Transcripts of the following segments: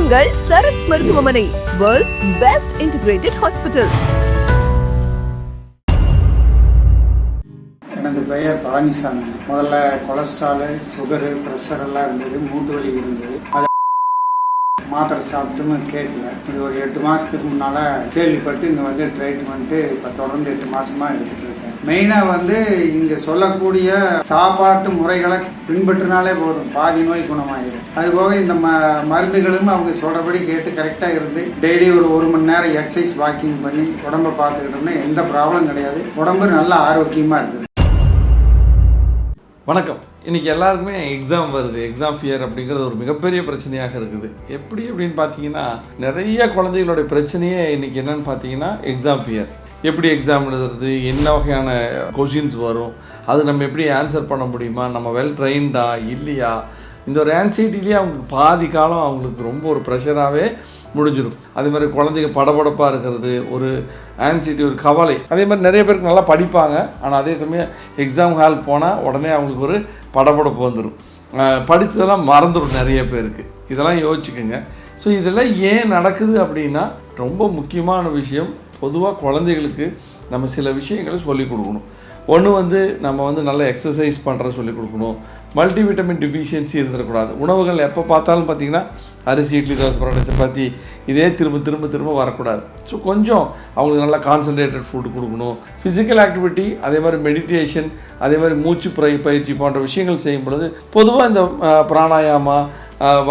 உங்கள் சரத் மருத்துவமனை, world's best integrated hospital. எனது பெயர் பழனிசாமி. முதல்ல கொலஸ்ட்ரால், சுகரு, பிரஷர் எல்லாம் இருந்தது, மூட்டு வலி இருந்தது. அது மாத்திரை சாப்பிட்டுமே கேட்கல. இது ஒரு 8 மாசத்துக்கு முன்னால கேள்விப்பட்டு இங்க வந்து ட்ரீட்மெண்ட் இப்ப தொடர்ந்து 8 மாசமா எடுத்துட்டு இருக்கேன். மெயினா இங்க சொல்லக்கூடிய சாப்பாட்டு முறைகளை பின்பற்றினாலே போதும், பாதி நோய் குணமாயிடும். அதுபோக இந்த மருந்துகளும் அவங்க சொல்றபடி கேட்டு கரெக்டா இருந்து டெய்லி ஒரு 1 மணி நேரம் எக்ஸசைஸ், வாக்கிங் பண்ணி உடம்ப பார்த்துக்கிட்டோம்னா எந்த ப்ராப்ளம் கிடையாது. உடம்பு நல்ல ஆரோக்கியமா இருக்குது. வணக்கம். இன்றைக்கி எல்லாருக்குமே எக்ஸாம் வருது. எக்ஸாம் ஃபியர் அப்படிங்கிறது ஒரு மிகப்பெரிய பிரச்சனையாக இருக்குது. எப்படி அப்படின்னு பார்த்தீங்கன்னா, நிறைய குழந்தைகளுடைய பிரச்சனையே இன்றைக்கி என்னென்னு பார்த்தீங்கன்னா எக்ஸாம் ஃபியர். எப்படி எக்ஸாம் எழுதுறது, என்ன வகையான கொஷின்ஸ் வரும், அது நம்ம எப்படி ஆன்சர் பண்ண முடியுமா, நம்ம வெல் ட்ரெயின்டா இல்லையா, இந்த ஒரு ஆன்சைட்டிலேயே அவங்களுக்கு பாதி காலம் அவங்களுக்கு ரொம்ப ஒரு ப்ரெஷராகவே முடிஞ்சிடும். அதே மாதிரி குழந்தைங்க படபடப்பாக இருக்கிறது, ஒரு ஆன்சைட்டி, ஒரு கவலை. அதே மாதிரி நிறைய பேருக்கு நல்லா படிப்பாங்க, ஆனால் அதே சமயம் எக்ஸாம் ஹால் போனால் உடனே அவங்களுக்கு ஒரு படபடப்பு வந்துடும். படித்ததெல்லாம் மறந்துடும் நிறைய பேருக்கு. இதெல்லாம் யோசிச்சுக்கோங்க. ஸோ இதெல்லாம் ஏன் நடக்குது அப்படின்னா, ரொம்ப முக்கியமான விஷயம். பொதுவாக குழந்தைகளுக்கு நம்ம சில விஷயங்களை சொல்லிக் கொடுக்கணும். ஒன்று நம்ம நல்ல எக்ஸசைஸ் பண்ணுற சொல்லிக் கொடுக்கணும். மல்டிவிட்டமின் டிஃபிஷியன்சி இருந்துடக்கூடாது. உணவுகள் எப்போ பார்த்தாலும் பார்த்திங்கன்னா அரிசி, இட்லி, தோசை, பரோட்டா, சப்பாத்தி இதே திரும்ப வரக்கூடாது. ஸோ கொஞ்சம் அவங்களுக்கு நல்லா கான்சன்ட்ரேட்டட் ஃபுட்டு கொடுக்கணும். ஃபிசிக்கல் ஆக்டிவிட்டி, அதே மாதிரி மெடிடேஷன், அதே மாதிரி மூச்சு பயிற்சி போன்ற விஷயங்கள் செய்யும் பொழுது, பொதுவாக இந்த பிராணாயாமா,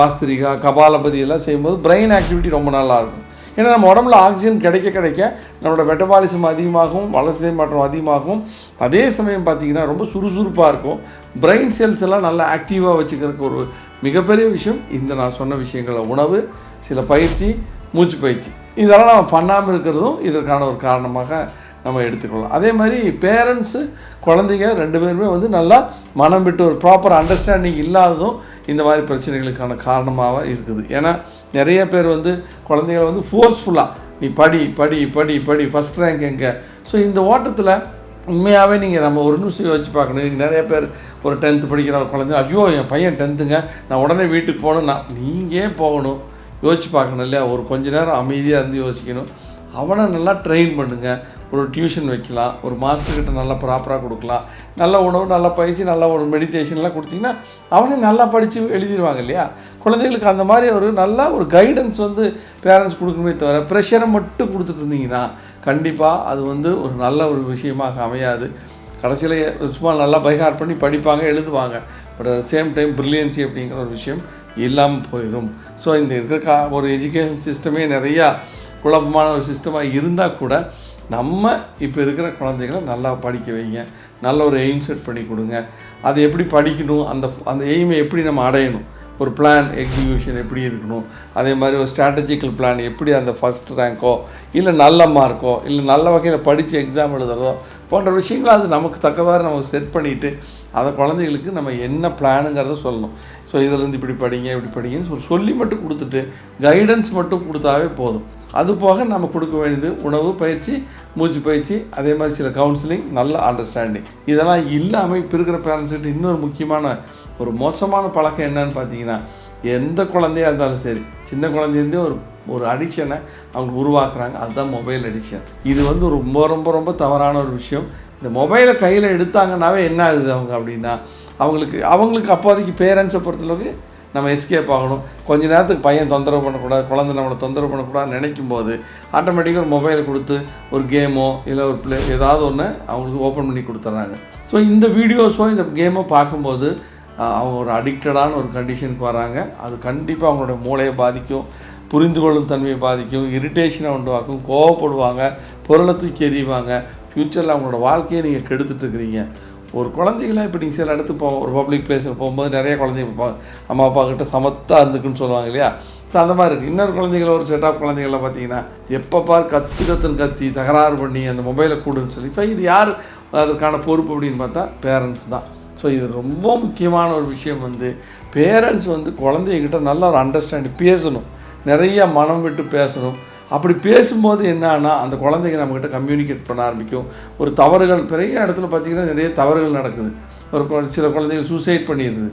வாஸ்திரிகா, கபாலபதி எல்லாம் செய்யும்போது பிரெயின் ஆக்டிவிட்டி ரொம்ப நல்லாயிருக்கும். ஏன்னா நம்ம உடம்புல ஆக்சிஜன் கிடைக்க நம்மளோட மெட்டபாலிசம் அதிகமாகவும், வளர்ச்சிதை மாற்றம் அதிகமாகும். அதே சமயம் பார்த்திங்கன்னா ரொம்ப சுறுசுறுப்பாக இருக்கும். பிரெயின் செல்ஸ் எல்லாம் நல்லா ஆக்டிவாக வச்சுக்கிறதுக்கு ஒரு மிகப்பெரிய விஷயம் இந்த நான் சொன்ன விஷயங்களை, உணவு, சில பயிற்சி, மூச்சு பயிற்சி, இதெல்லாம் நம்ம பண்ணாமல் இருக்கிறதும் இதற்கான ஒரு காரணமாக நம்ம எடுத்துக்கலாம். அதே மாதிரி பேரண்ட்ஸு, குழந்தைங்க 2 பேருமே நல்லா மனம் விட்டு ஒரு ப்ராப்பர் அண்டர்ஸ்டாண்டிங் இல்லாததும் இந்த மாதிரி பிரச்சனைகளுக்கான காரணமாக இருக்குது. ஏன்னா நிறைய பேர் குழந்தைகளை ஃபோர்ஸ்ஃபுல்லாக நீ படி ஃபஸ்ட் ரேங்க் எங்கே. ஸோ இந்த ஓட்டத்தில் உண்மையாகவே நம்ம ஒரு நிமிஷம் யோசிச்சு பார்க்கணும். நீங்கள் நிறைய பேர் ஒரு 10th படிக்கிற குழந்தை, ஐயோ என் பையன் 10th நான் உடனே வீட்டுக்கு போகணும். நீங்கள் போகணும், யோசிச்சு பார்க்கணும் இல்லையா? ஒரு கொஞ்ச நேரம் அமைதியாக இருந்து யோசிக்கணும். அவனை நல்லா ட்ரெயின் பண்ணுங்கள். ஒரு டியூஷன் வைக்கலாம், ஒரு மாஸ்டர்கிட்ட நல்லா ப்ராப்பராக கொடுக்கலாம். நல்ல உணவு, நல்ல பயிற்சி, நல்ல ஒரு மெடிடேஷன்லாம் கொடுத்திங்கன்னா அவனே நல்லா படித்து எழுதிடுவாங்க இல்லையா? குழந்தைகளுக்கு அந்த மாதிரி ஒரு நல்ல ஒரு கைடன்ஸ் பேரண்ட்ஸ் கொடுக்கணுமே தவிர ப்ரெஷரை மட்டும் கொடுத்துட்டு இருந்தீங்கன்னா கண்டிப்பாக அது ஒரு நல்ல ஒரு விஷயமாக அமையாது. கடைசியில் சும்மா நல்லா பைஹார்ட் பண்ணி படிப்பாங்க, எழுதுவாங்க. பட் அட் சேம் டைம் ப்ரில்லியன்சி அப்படிங்கிற ஒரு விஷயம் இல்லாமல் போயிடும். ஸோ இந்த இருக்கிற ஒரு எஜுகேஷன் சிஸ்டமே நிறையா குழப்பமான ஒரு சிஸ்டமாக இருந்தால் கூட நம்ம இப்போ இருக்கிற குழந்தைகளை நல்லா படிக்க வைங்க. நல்ல ஒரு எய்ம் செட் பண்ணி கொடுங்க. அதை எப்படி படிக்கணும், அந்த எய்மை எப்படி நம்ம அடையணும், ஒரு பிளான் எக்ஸிக்யூஷன் எப்படி இருக்கணும், அதே மாதிரி ஒரு ஸ்ட்ராட்டஜிக்கல் பிளான் எப்படி அந்த ஃபஸ்ட் ரேங்கோ இல்லை நல்ல மார்க்கோ இல்லை நல்ல வகையில் படித்து எக்ஸாம் எழுதுறதோ போன்ற விஷயங்களை அது நமக்கு தக்கவாறு நம்ம செட் பண்ணிவிட்டு அதை குழந்தைகளுக்கு நம்ம என்ன பிளானுங்கிறத சொல்லணும். ஸோ இதிலேருந்து இப்படி படிங்கன்னு சொல்லி மட்டும் கொடுத்துட்டு கைடன்ஸ் மட்டும் கொடுத்தாவே போதும். அது போக நம்ம கொடுக்க வேண்டியது உணவு பயிற்சி, மூச்சு பயிற்சி, அதே மாதிரி சில கவுன்சிலிங், நல்ல அண்டர்ஸ்டாண்டிங். இதெல்லாம் இல்லாமல் இப்போ இருக்கிற பேரண்ட்ஸ்கிட்ட இன்னொரு முக்கியமான ஒரு மோசமான பழக்கம் என்னன்னு பார்த்தீங்கன்னா, எந்த குழந்தையாக இருந்தாலும் சரி, சின்ன குழந்தைலேருந்தே ஒரு அடிக்ஷனை அவங்க உருவாக்குறாங்க. அதுதான் மொபைல் அடிக்ஷன். இது ரொம்ப தவறான ஒரு விஷயம். இந்த மொபைலை கையில் எடுத்தாங்கன்னாவே என்ன ஆகுது அப்படின்னா, அவங்களுக்கு அப்போதைக்கு பேரண்ட்ஸை பொறுத்தளவுக்கு நம்ம எஸ்கேப் ஆகணும். கொஞ்ச நேரத்துக்கு பையன் தொந்தரவு பண்ணக்கூடாது, குழந்தை நம்மளை தொந்தரவு பண்ணக்கூடாதுன்னு நினைக்கும் போது ஆட்டோமேட்டிக்காக ஒரு மொபைலை கொடுத்து ஒரு கேமோ இல்லை ஒரு ஏதாவது ஒன்று அவங்களுக்கு ஓப்பன் பண்ணி கொடுத்துட்றாங்க. ஸோ இந்த வீடியோஸோ இந்த கேமோ பார்க்கும்போது அவங்க ஒரு அடிக்டடான ஒரு கண்டிஷனுக்கு வராங்க. அது கண்டிப்பாக அவங்களோட மூளையை பாதிக்கும், புரிந்து கொள்ளும் தன்மையை பாதிக்கும், இரிட்டேஷனை உண்டாக்கும், கோவப்படுவாங்க, பொருளை தூக்கி எறிவாங்க. ஃப்யூச்சரில் அவங்களோட வாழ்க்கையை நீங்கள் கெடுத்துட்ருக்கிறீங்க. ஒரு குழந்தைகளை இப்போ நீங்கள் சில இடத்துக்கு ஒரு பப்ளிக் பிளேஸில் போகும்போது நிறைய குழந்தைங்க அம்மா அப்பா கிட்ட சமத்தாக இருந்துக்குன்னு சொல்லுவாங்க இல்லையா? ஸோ அந்த மாதிரி இருக்குது. இன்னொரு குழந்தைகள், ஒரு செட் ஆஃப் குழந்தைகள்லாம் பார்த்தீங்கன்னா எப்போ பார் கத்தி தகராறு பண்ணி அந்த மொபைலை கூடுன்னு சொல்லி. ஸோ இது யார் அதற்கான பொறுப்பு அப்படின்னு பார்த்தா பேரண்ட்ஸ் தான். ஸோ இது ரொம்ப முக்கியமான ஒரு விஷயம். பேரண்ட்ஸ் குழந்தைகிட்ட நல்ல ஒரு அண்டர்ஸ்டாண்டிங் பேசணும், நிறைய மனம் விட்டு பேசணும். அப்படி பேசும்போது என்னன்னா அந்த குழந்தைங்க நம்மக்கிட்ட கம்யூனிகேட் பண்ண ஆரம்பிக்கும். ஒரு தவறுகள் பெரிய இடத்துல பார்த்திங்கன்னா நிறைய தவறுகள் நடக்குது. சில குழந்தைகள் சூசைட் பண்ணிடுது.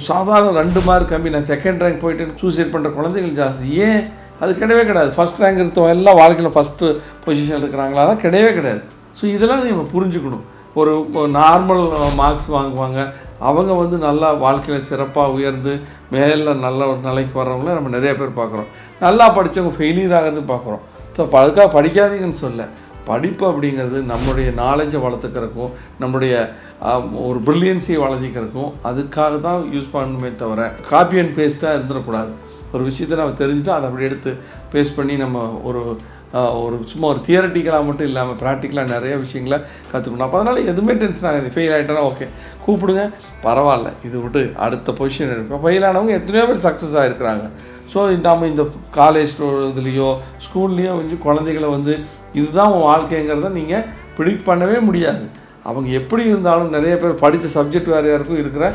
சாதாரண 2 மார்க் கம்மி நான் செகண்ட் ரேங்க் போயிட்டு சூசைட் பண்ணுற குழந்தைகள் ஜாஸ்தி. ஏன்? அது கிடையாது. ஃபஸ்ட் ரேங்க் இருக்கவங்க எல்லாம் வாழ்க்கையில் ஃபஸ்ட்டு பொசிஷன் இருக்கிறாங்களா? கிடையாது. ஸோ இதெல்லாம் நம்ம புரிஞ்சுக்கணும். ஒரு நார்மல் மார்க்ஸ் வாங்குவாங்க, அவங்க வந்து நல்லா வாழ்க்கையில் சிறப்பாக உயர்ந்து மேலே நல்ல ஒரு நிலைக்கு வர்றவங்கள நம்ம நிறைய பேர் பார்க்குறோம். நல்லா படித்தவங்க ஃபெயிலியர் ஆகிறது பார்க்குறோம். ஸோ அதுக்காக படிக்காதீங்கன்னு சொல்ல, படிப்பு அப்படிங்கிறது நம்மளுடைய நாலேஜை வளர்த்துக்கிறதுக்கும் நம்மளுடைய ஒரு ப்ரில்லியன்ஸியை வளர்த்திக்கிறதுக்கும் அதுக்காக தான் யூஸ் பண்ணணுமே தவிர காப்பி அண்ட் பேஸ்ட்டாக இருந்துடக்கூடாது. ஒரு விஷயத்தை நம்ம தெரிஞ்சுட்டு அதை அப்படி எடுத்து பேஸ்ட் பண்ணி நம்ம ஒரு சும்மா ஒரு தியரட்டிக்கலாக மட்டும் இல்லாமல் ப்ராக்டிக்கலாக நிறைய விஷயங்களை கற்றுக்கணும். அப்போ அதனால் எதுவுமே டென்ஷன் ஆகாது. ஃபெயில் ஆகிட்டேன்னா ஓகே கூப்பிடுங்க, பரவாயில்ல, இது விட்டு அடுத்த பொசிஷன் எடுப்போம். ஃபெயில் ஆனவங்க எத்தனையோ பேர் சக்ஸஸ் ஆகிருக்கிறாங்க. ஸோ நம்ம இந்த காலேஜ் இதுலேயோ ஸ்கூல்லேயோ வந்து குழந்தைகளை வந்து இதுதான் உன் வாழ்க்கைங்கிறத நீங்கள் ப்ரிடிக்ட் பண்ணவே முடியாது. அவங்க எப்படி இருந்தாலும் நிறைய பேர் படித்த சப்ஜெக்ட் வேறையாக இருக்கும், இருக்கிற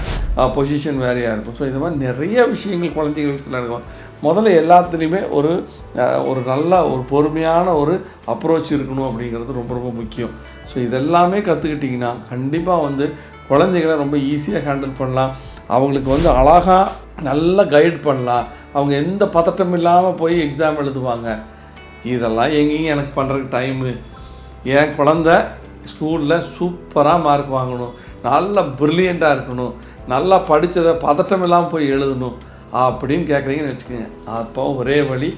பொசிஷன் வேறையாக இருக்கும். ஸோ இந்த மாதிரி நிறைய விஷயங்கள் குழந்தைகள் விஷயத்தில் இருக்கும். முதல்ல எல்லாத்துலேயுமே ஒரு நல்ல ஒரு பொறுமையான ஒரு அப்ரோச் இருக்கணும் அப்படிங்கிறது ரொம்ப ரொம்ப முக்கியம். ஸோ இதெல்லாமே கற்றுக்கிட்டிங்கன்னா கண்டிப்பாக வந்து குழந்தைகளை ரொம்ப ஈஸியாக ஹேண்டில் பண்ணலாம். அவங்களுக்கு வந்து அழகாக நல்லா கைட் பண்ணலாம். அவங்க எந்த பதட்டம் இல்லாமல் போய் எக்ஸாம் எழுதுவாங்க. இதெல்லாம் எங்கேயும் எனக்கு பண்ணுறதுக்கு டைமு. என் குழந்த ஸ்கூலில் சூப்பராக மார்க் வாங்கணும், நல்லா ப்ரில்லியண்ட்டாக இருக்கணும், நல்லா படித்ததை பதட்டம் இல்லாமல் போய் எழுதணும் அப்படின்னு கேட்குறீங்கன்னு வச்சுக்கோங்க. அப்போ ஒரே வழி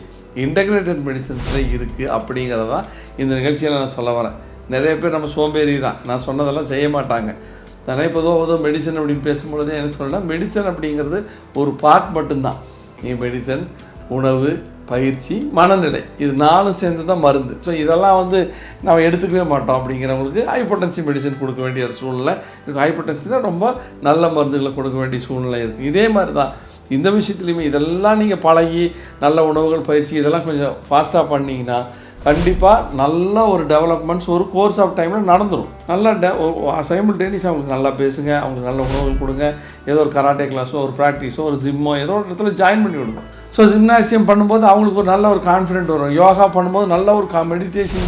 இன்டெகிரேட்டட் மெடிசன்ஸில் இருக்குது அப்படிங்கிறதான் இந்த நிகழ்ச்சியில் நான் சொல்ல வரேன். நிறைய பேர் நம்ம சோம்பேறி தான், நான் சொன்னதெல்லாம் செய்ய மாட்டாங்க. தானே பொதுவாக மெடிசன் அப்படின்னு பேசும்பொழுது என்ன சொல்லலாம், மெடிசன் அப்படிங்கிறது ஒரு பார்ட் மட்டும்தான். மெடிசன், உணவு, பயிற்சி, மனநிலை, இது 4 சேர்ந்து தான் மருந்து. ஸோ இதெல்லாம் வந்து நம்ம எடுத்துக்கவே மாட்டோம். அப்படிங்கிறவங்களுக்கு ஹைப்போடென்சி மெடிசன் கொடுக்க வேண்டிய ஒரு சூழ்நிலை இருக்குது. ஹைப்போடென்சினா ரொம்ப நல்ல மருந்துகளை கொடுக்க வேண்டிய சூழ்நிலை இருக்குது. இதே மாதிரி தான் இந்த விஷயத்துலையுமே இதெல்லாம் நீங்கள் பழகி நல்ல உணவுகள், பயிற்சி இதெல்லாம் கொஞ்சம் ஃபாஸ்ட்டாக பண்ணிங்கன்னா கண்டிப்பாக நல்ல ஒரு டெவலப்மெண்ட்ஸ் ஒரு கோர்ஸ் ஆஃப் டைமில் நடந்துடும். நல்லா சைமில்டேனியஸ் அவங்களுக்கு நல்லா பேசுங்க, அவங்களுக்கு நல்ல உணவுகள் கொடுங்க. ஏதோ ஒரு கராட்டே கிளாஸோ, ஒரு ப்ராக்டிஸோ, ஒரு ஜிம்மோ ஏதோ ஒரு இடத்துல ஜாயின் பண்ணி விடுங்க. ஸோ ஜிம்னாசியம் பண்ணும்போது அவங்களுக்கு ஒரு நல்ல ஒரு கான்ஃபிடென்ட் வரும். யோகா பண்ணும்போது நல்ல ஒரு மெடிடேஷன்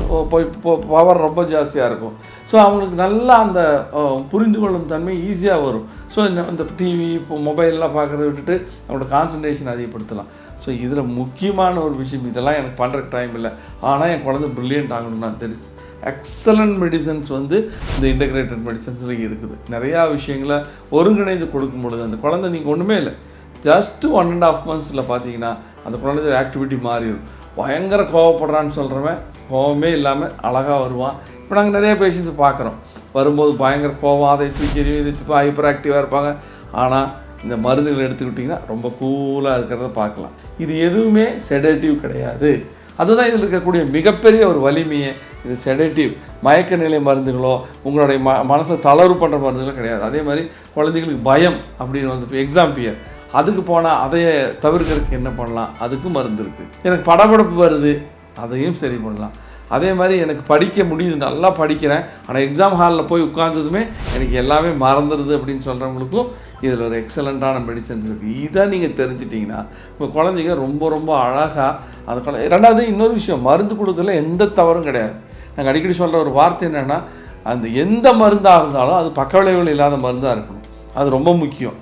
பவர் ரொம்ப ஜாஸ்தியாக இருக்கும். ஸோ அவங்களுக்கு நல்லா அந்த புரிந்து கொள்ளும் தன்மை ஈஸியாக வரும். ஸோ இந்த டிவி இப்போ மொபைல்லாம் பார்க்குறத விட்டுட்டு அவங்களோட கான்சன்ட்ரேஷன் அதிகப்படுத்தலாம். ஸோ இதில் முக்கியமான ஒரு விஷயம், இதெல்லாம் எனக்கு பண்ணுறதுக்கு டைம் இல்லை, ஆனால் என் குழந்தை ப்ரில்லியன்ட் ஆகணும்னா தெரிஞ்சு எக்ஸலண்ட் மெடிசன்ஸ் வந்து இந்த இன்டெகிரேட்டட் மெடிசன்ஸில் இருக்குது. நிறையா விஷயங்களை ஒருங்கிணைந்து கொடுக்கும் பொழுது அந்த குழந்தை நீங்கள் ஒன்றுமே இல்லை, ஜஸ்ட்டு 1.5 months பார்த்தீங்கன்னா அந்த குழந்தைய ஆக்டிவிட்டி மாறிடும். பயங்கர கோவப்படுறான்னு சொல்கிறவன் கோவமே இல்லாமல் அழகாக வருவான். இப்போ நாங்கள் நிறைய பேஷண்ட்ஸ் பார்க்குறோம், வரும்போது பயங்கர கோவம், அதை தூக்கி எறியும், இதை தூக்கி ஹைப்பர் ஆக்டிவாக இருப்பாங்க. ஆனால் இந்த மருந்துகள் எடுத்துக்கிட்டிங்கன்னா ரொம்ப கூலாக இருக்கிறத பார்க்கலாம். இது எதுவுமே செடேட்டிவ் கிடையாது. அதுதான் இதில் இருக்கக்கூடிய மிகப்பெரிய ஒரு வலிமையை. இது செடேட்டிவ் மயக்க நிலை மருந்துகளோ உங்களுடைய மனசை தளர்வு பண்ணுற மருந்துகளோ கிடையாது. அதே மாதிரி குழந்தைங்களுக்கு பயம் அப்படின்னு வந்து எக்ஸாம் ஃபியர், அதுக்கு போனால் அதையே தவிர்க்கிறதுக்கு என்ன பண்ணலாம், அதுக்கும் மருந்து இருக்குது. எனக்கு படபடப்பு வருது, அதையும் சரி பண்ணலாம். அதே மாதிரி எனக்கு படிக்க முடியுது, நல்லா படிக்கிறேன், ஆனால் எக்ஸாம் ஹாலில் போய் உட்கார்ந்ததுமே எனக்கு எல்லாமே மறந்துடுது அப்படின்னு சொல்கிறவங்களுக்கும் இதில் ஒரு எக்ஸலண்ட்டான மெடிசன்ஸ் இருக்குது. இதை நீங்கள் தெரிஞ்சிட்டிங்கன்னா இப்போ குழந்தைங்க ரொம்ப ரொம்ப அழகாக அது. ரெண்டாவது இன்னொரு விஷயம், மருந்து கொடுக்கறதுல எந்த தவறும் கிடையாது. நாங்கள் அடிக்கடி சொல்கிற ஒரு வார்த்தை என்னென்னா, அந்த எந்த மருந்தாக இருந்தாலும் அது பக்க விளைவுகள் இல்லாத மருந்தாக இருக்கணும். அது ரொம்ப முக்கியம்.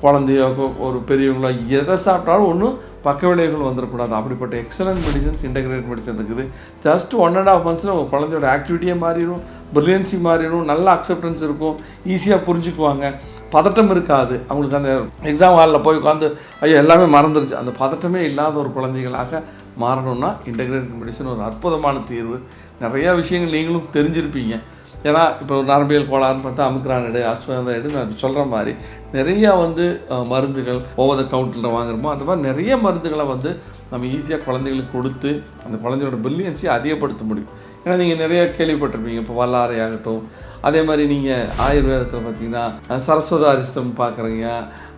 குழந்தையோ ஒரு பெரியவங்களோ எதை சாப்பிட்டாலும் ஒன்றும் பக்க விளைவுகள் வந்துடக்கூடாது. அப்படிப்பட்ட எக்ஸலண்ட் மெடிசன்ஸ் இன்டெகிரேட் மெடிசன் இருக்குது. ஜஸ்ட் 1.5 months உங்கள் குழந்தையோட ஆக்டிவிட்டியே மாறிடும், பிரில்லியன்சி மாறிடும், நல்ல அக்செப்டன்ஸ் இருக்கும், ஈஸியாக புரிஞ்சுக்குவாங்க, பதட்டம் இருக்காது. அவங்களுக்கு அந்த எக்ஸாம் ஹாலில் போய் உட்காந்து ஐயோ எல்லாமே மறந்துருச்சு, அந்த பதட்டமே இல்லாத ஒரு குழந்தைகளாக மாறணும்னா இன்டெகிரேட்டட் மெடிசன் ஒரு அற்புதமான தீர்வு. நிறையா விஷயங்கள் நீங்களும் தெரிஞ்சிருப்பீங்க. ஏன்னா இப்போ ஒரு நரம்பியல் கோளாறுன்னு பார்த்தா அமுக்ரானடு, அஸ்வந்தடு நான் சொல்கிற மாதிரி நிறையா வந்து மருந்துகள் ஓவர் த கவுண்டரில் வாங்குறோமோ அந்த மாதிரி நிறைய மருந்துகளை வந்து நம்ம ஈஸியாக குழந்தைகளுக்கு கொடுத்து அந்த குழந்தையோட பிரில்லியன்ஸை அதிகப்படுத்த முடியும். ஏன்னா நீங்கள் நிறைய கேள்விப்பட்டிருப்பீங்க, இப்போ வல்லாரை ஆகட்டும், அதே மாதிரி நீங்கள் ஆயுர்வேதத்தில் பார்த்தீங்கன்னா சரஸ்வதா அரிஷ்டம் பார்க்குறீங்க,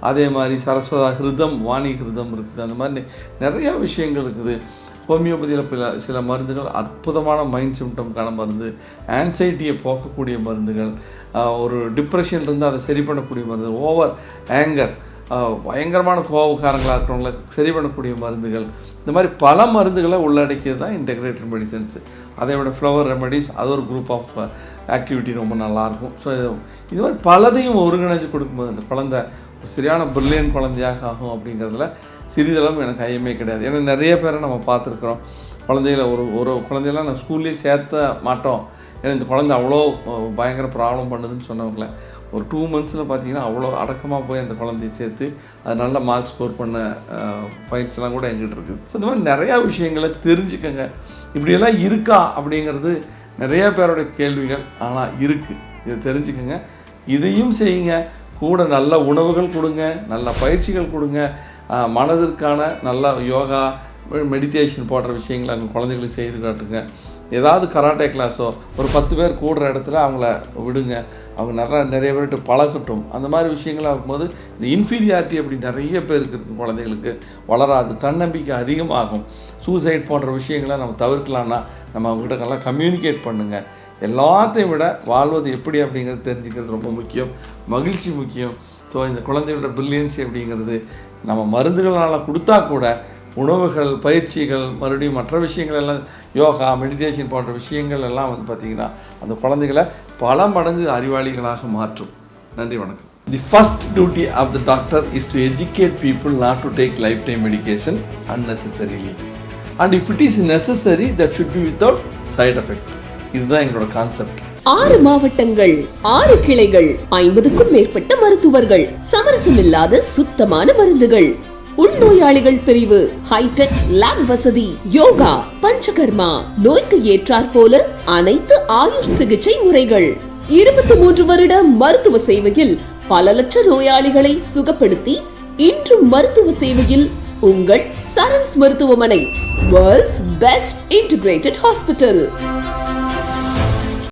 அதே மாதிரி சரஸ்வதா ஹிருதம், வாணி ஹிருதம் இருக்குது. அந்த மாதிரி நிறையா விஷயங்கள் இருக்குது. ஹோமியோபதியில் சில மருந்துகள் அற்புதமான மைண்ட் சிம்டம்கான மருந்து, ஆன்சைட்டியை போக்கக்கூடிய மருந்துகள், ஒரு டிப்ரெஷன் இருந்தால் அதை சரி பண்ணக்கூடிய மருந்து, ஓவர் ஆங்கர் பயங்கரமான கோபக்காரங்களாக இருக்கிறவங்கள சரி பண்ணக்கூடிய மருந்துகள், இந்த மாதிரி பல மருந்துகளை உள்ளடக்கியது தான் இன்டெகிரேட்டட் மெடிசன்ஸு. அதை விட ஃப்ளவர் ரெமடிஸ், அது ஒரு குரூப் ஆஃப் ஆக்டிவிட்டி ரொம்ப நல்லாயிருக்கும். ஸோ இது மாதிரி பலதையும் ஒருங்கிணைஞ்சு கொடுக்கும்போது அந்த குழந்தை ஒரு சரியான பிரில்லியன்ட் குழந்தையாக ஆகும் அப்படிங்கிறதுல சிறிதளவும் எனக்கு ஐயமே கிடையாது. ஏன்னா நிறைய பேரை நம்ம பார்த்துருக்குறோம். குழந்தைகளை ஒரு குழந்தையெல்லாம் நான் ஸ்கூல்லேயே சேர்த்த மாட்டோம், ஏன்னா இந்த குழந்தை அவ்வளோ பயங்கர ப்ராப்ளம் பண்ணுதுன்னு சொன்னவங்கள ஒரு 2 monthஸில் பார்த்தீங்கன்னா அவ்வளோ அடக்கமாக போய் அந்த குழந்தைய சேர்த்து அது நல்ல மார்க் ஸ்கோர் பண்ண ஃபைல்ஸ்லாம் கூட எங்கிட்ட இருக்குது. ஸோ இந்த மாதிரி நிறையா விஷயங்களை தெரிஞ்சுக்கங்க. இப்படியெல்லாம் இருக்கா அப்படிங்கிறது நிறைய பேரோட கேள்விகள், ஆனால் இருக்குது. இதை தெரிஞ்சுக்கங்க, இதையும் செய்யுங்க. கூட நல்ல உணவுகள் கொடுங்க, நல்ல பயிற்சிகள் கொடுங்க, மனதிற்கான நல்ல யோகா மெடிடேஷன் போன்ற விஷயங்களை அவங்க குழந்தைகளுக்கு செய்து காட்டுங்க. ஏதாவது கராட்டே கிளாஸோ ஒரு 10 பேர் கூடுற இடத்துல அவங்கள விடுங்க, அவங்க நிறைய பேர்கிட்ட பழகட்டும். அந்த மாதிரி விஷயங்களாக இருக்கும்போது இந்த இன்ஃபீரியாரிட்டி அப்படி நிறைய பேருக்கு இருக்குது, குழந்தைகளுக்கு வளராது, தன்னம்பிக்கை அதிகமாகும். சூசைட் போன்ற விஷயங்களை நம்ம தவிர்க்கலான்னா நம்ம அவங்ககிட்ட நல்லா கம்யூனிகேட் பண்ணுங்கள். எல்லாத்தையும் விட வாழ்வது எப்படி அப்படிங்கிறது தெரிஞ்சுக்கிறது ரொம்ப முக்கியம், மகிழ்ச்சி முக்கியம். ஸோ இந்த குழந்தைகளோட பிரில்லியன்சி அப்படிங்கிறது நம்ம மருந்துகளால் கொடுத்தா கூட உணவுகள், பயிற்சிகள், மறுபடியும் மற்ற விஷயங்கள் எல்லாம் யோகா, மெடிடேஷன் போன்ற விஷயங்கள் எல்லாம் வந்து பார்த்திங்கன்னா அந்த குழந்தைகளை பல மடங்கு அறிவாளிகளாக மாற்றும். நன்றி, வணக்கம். The first duty of the doctor is to educate people not to take lifetime medication unnecessarily. And if it is necessary, that should be without side effect. இதுதான் எங்களோட கான்செப்ட். 6 மாவட்டங்கள், 6 கிளைகள், 50க்கும் மேற்பட்ட மருத்துவர்கள், சமரசமில்லாத சுத்தமான மருந்துகள், உள்நோயாளிகள் பிரிவு, ஹைடெக் லேப் வசதி, யோகா, பஞ்சகர்மா, நோய்க்கு ஏற்றாற் போல அனைத்து ஆயுஷ் சிகிச்சை முறைகள், 23 வருட மருத்துவ சேவையில் பல லட்ச நோயாளிகளை சுகப்படுத்தி இன்றும் மருத்துவ சேவையில் உங்கள் சரண்ஸ் மருத்துவமனை, வேர்ல்ட்ஸ் பெஸ்ட் இன்டிகிரேட்டட் ஹாஸ்பிட்டல்.